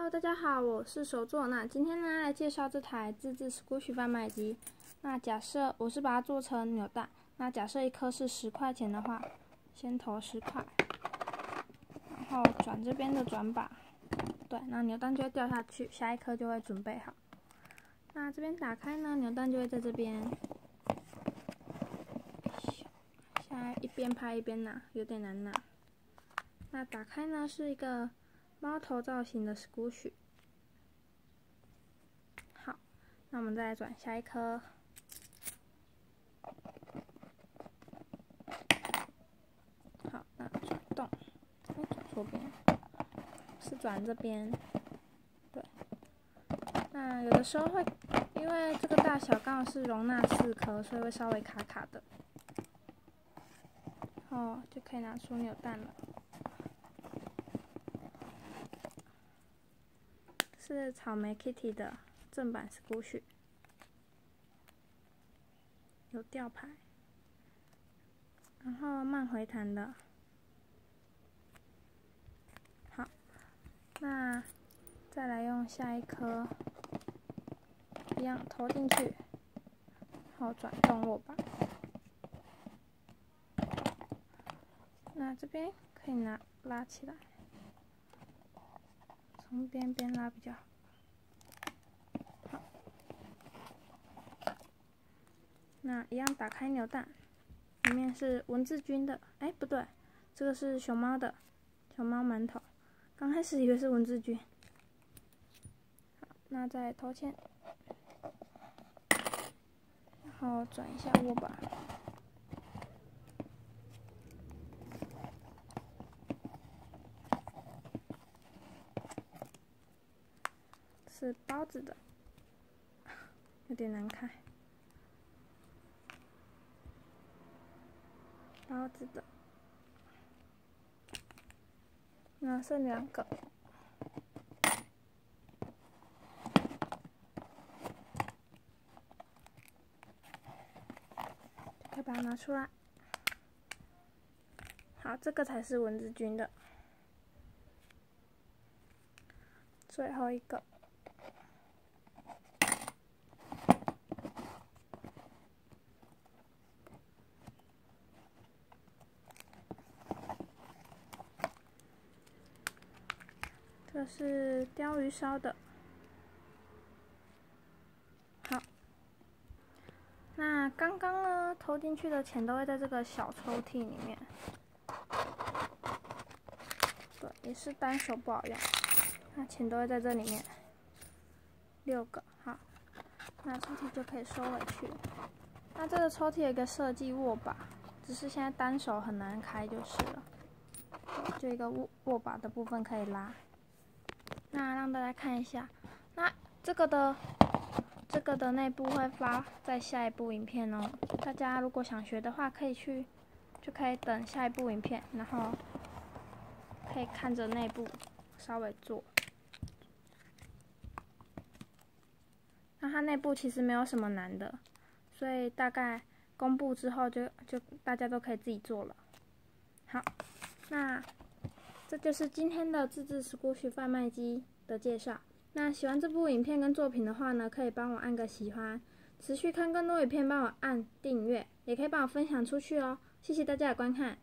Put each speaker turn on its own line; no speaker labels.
Hello， 大家好，我是手作。那今天呢，来介绍这台自制 Squishy 贩卖机。那假设我是把它做成扭蛋，那假设一颗是10块钱的话，先投10块，然后转这边的转把，对，那扭蛋就会掉下去，下一颗就会准备好。那这边打开呢，扭蛋就会在这边。现在一边拍一边拿，有点难拿。那打开呢是一个猫头造型的 Squishy。好，那我们再来转下一颗。好，那转动，转错边，是转这边。对，那有的时候会因为这个大小刚好是容纳4颗，所以会稍微卡卡的。哦，就可以拿出扭蛋了。是草莓 Kitty 的正版 Squishy， 有吊牌，然后慢回弹的。好，那再来用下一颗，一样投进去，然后转动握把。那这边可以拉起来。从边边拉比较好。好，那一样打开扭蛋，里面是文字君的，哎，不对，这个是熊猫的，熊猫馒头。刚开始以为是文字君。好，那再投钱，然后转一下握把。是包子的，有点难看。包子的，那剩2个，可以把它拿出来。好，这个才是文字君的，最后一个。这是鲷鱼烧的。好，那刚刚呢投进去的钱都会在这个小抽屉里面。对，也是单手不好用，那钱都会在这里面。6个，好，那抽屉就可以收回去。那这个抽屉有一个设计握把，只是现在单手很难开就是了。就一个握把的部分可以拉。那让大家看一下，那这个的内部会发在下一部影片哦。大家如果想学的话，就可以等下一部影片，然后可以看着内部稍微做。那它内部其实没有什么难的，所以大概公布之后就大家都可以自己做了。好，那这就是今天的自制 Squishy 贩卖机的介绍。那喜欢这部影片跟作品的话呢，可以帮我按个喜欢，持续看更多影片帮我按订阅，也可以帮我分享出去哦。谢谢大家的观看。